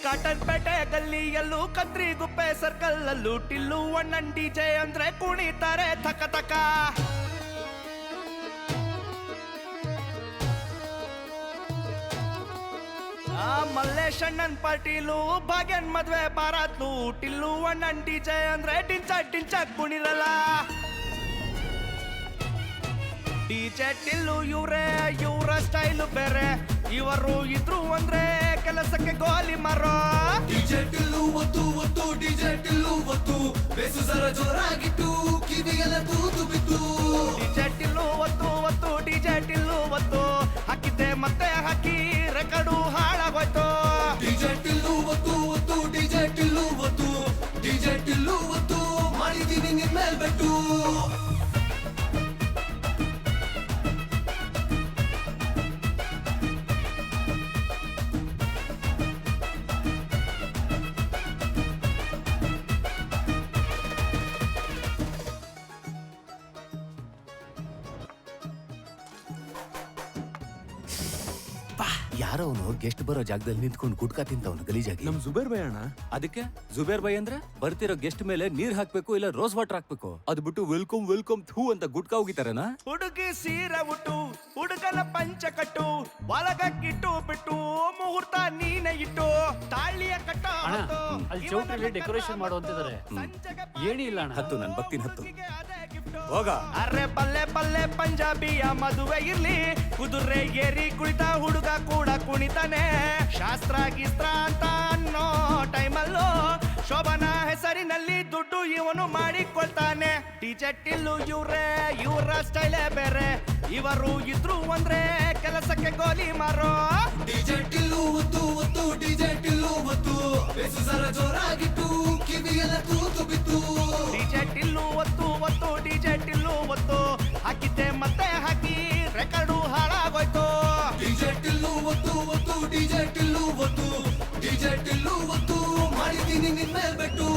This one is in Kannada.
ಕಾಟನ್ ಪೇಟೆ ಗಲ್ಲಿಯಲ್ಲೂ ಕತ್ರಿ ಗುಪ್ಪೆ ಸರ್ಕಲ್ ಅಲ್ಲೂ ಟಿಲ್ಲು ಅಣ್ಣನ್ ಡಿಜೆ ಅಂದ್ರೆ ಕುಣಿತಾರೆ ಥಕ ಥಕ. ಮಲ್ಲೇಶ್ ಅಣ್ಣನ್ ಪಾಟೀಲು ಭಾಗ್ಯನ್ ಮದ್ವೆ ಬಾರಾತ್ಲು ಟಿಲ್ಲು ಅಣ್ಣನ್ ಡಿಜೆ ಅಂದ್ರೆ ಡಿಂಚಾಕ್ ಕುಣಿರಲ್ಲ. ಡಿಜೆ ಟಿಲ್ಲು ಇವರ ಸ್ಟೈಲು ಬೇರೆ, ಇವರು ಇದ್ರು ಅಂದ್ರೆ ಕೆಲಸಕ್ಕೆ ಗೋಲಿ ಮಾರೋ. ಡಿಜೆ ಟಿಲ್ಲು ಒತ್ತು ಒತ್ತು ಡಿಜೆ ಟಿಲ್ಲು ಒತ್ತು, ಬೇಸು ಸರ ಜೋರಾಗಿಟ್ಟು ಕಿವಿಗೆಲ್ಲ ತೂತು ಬಿತ್ತು. ಡಿಜೆ ಟಿಲ್ಲು ಒತ್ತು ಒತ್ತು ಡಿಜೆ ಟಿಲ್ಲು ಒತ್ತು, ಹಾಕಿದ್ದೆ ಮತ್ತೆ ಹಾಕಿ ರೆಕಾರ್ಡು ಹಾಳಾಗೋಯ್ತು. ಡಿಜೆ ಟಿಲ್ಲು ಒತ್ತು ಒತ್ತು ಡಿಜೆ ಟಿಲ್ಲು ಒತ್ತು, ಡಿಜೆ ಟಿಲ್ಲು ಒತ್ತು ಮಾಡಿದೀನಿ ನಿನ್ ಮೇಲ್ ಬೆಟ್ಟು. ಯಾರೋ ಅವನು ಗೆಸ್ಟ್ ಬರೋ ಜಾಗದಲ್ಲಿ ನಿಂತ್ಕೊಂಡು ಗುಟ್ಕಾ ತಿಂತವನು ಗಲೀಜಾಗಿ. ನಮ್ ಜುಬೇರ್ ಬೈ ಅಣ್ಣ. ಅದಕ್ಕೆ ಜುಬೇರ್ ಬೈ ಅಂದ್ರೆ ಬರ್ತಿರೋ ಗೆಸ್ಟ್ ಮೇಲೆ ನೀರ್ ಹಾಕ್ಬೇಕು ಇಲ್ಲ ರೋಸ್ ವಾಟರ್ ಹಾಕ್ಬೇಕು. ಅದ್ ಬಿಟ್ಟು ವೆಲ್ಕಮ್ ವೆಲ್ಕಮ್ ಥೂ ಅಂತ ಗುಟ್ಕಾ ಹೋಗಿತಾರನ. ಹುಡುಗಿ ಸೀರೆ ಉಟ್ಟು ಹುಡುಗನ ಪಂಚ ಕಟ್ಟು ಒಳಗಿಟ್ಟು ಬಿಟ್ಟು ಮುಹೂರ್ತ ನೀನೆ ಇಟ್ಟು ತಾಳಿಯ ಕಟ್ಟ ಅಲ್ಲಿ ಚೌಟ್ರಿಲಿ ಡೆಕೋರೇಷನ್ ಮಾಡುವಂತಿದ್ದಾರೆ. ಏಣಿ ಇಲ್ಲ ಅಣ್ಣ. ಹತ್ತು ನನ್ ಭಕ್ತಿನ ಹತ್ತು ಹೋಗ. ಅರೆ ಪಲ್ಲೆ ಪಲ್ಲೆ ಪಂಜಾಬಿಯ ಮದುವೆ ಇರ್ಲಿ, ಕುದುರೆ ಏರಿ ಕುಳಿತ ಹುಡುಗ ಕೂಡ ಕುಣಿತಾನೆ. ಶಾಸ್ತ್ರ ಗೀಸ್ತ್ರ ಅಂತ ಅನ್ನೋ ಟೈಮಲ್ಲೂ ಶೋಭನಾ ಹೆಸರಿನಲ್ಲಿ ದುಡ್ಡು ಇವನು ಮಾಡಿಕೊಳ್ತಾನೆ. ಡಿಜೆ ಟಿಲ್ಲು ಇವರ ಸ್ಟೈಲೇ ಬೇರೆ, ಇವರು ಇದ್ರು ಅಂದ್ರೆ ಕೆಲಸಕ್ಕೆ ಗೋಲಿ ಮಾರೋ. ಡಿಜೆ ಟಿಲ್ಲು ಒತ್ತು ಒತ್ತು ಡಿಜೆ ಟಿಲ್ಲು ಒತ್ತು, ಬೇಸು ಸರ ಜೋರಾಗಿಟ್ಟು ಕಿವಿಗೆಲ್ಲ ತೂತು ಬಿತ್ತು. ಡಿಜೆ ಟಿಲ್ಲು ಒತ್ತು ಒತ್ತು ಡಿಜೆ ಟಿಲ್ಲು ಒತ್ತು, ಹಾಕಿದ್ದೆ ಮತ್ತೆ ಹಾಕಿ ರೆಕಾರ್ಡು ಹಾಳಾಗೋಯ್ತು. ಡಿಜೆ ಟಿಲ್ಲು ಒತ್ತು ಒತ್ತು ಡಿಜೆ ಟಿಲ್ಲು ಒತ್ತು, ಡಿಜೆ ಟಿಲ್ಲು ಒತ್ತು ಮಾಡಿದೀನಿ ನಿನ್ ಮೇಲ್ ಬೆಟ್ಟು.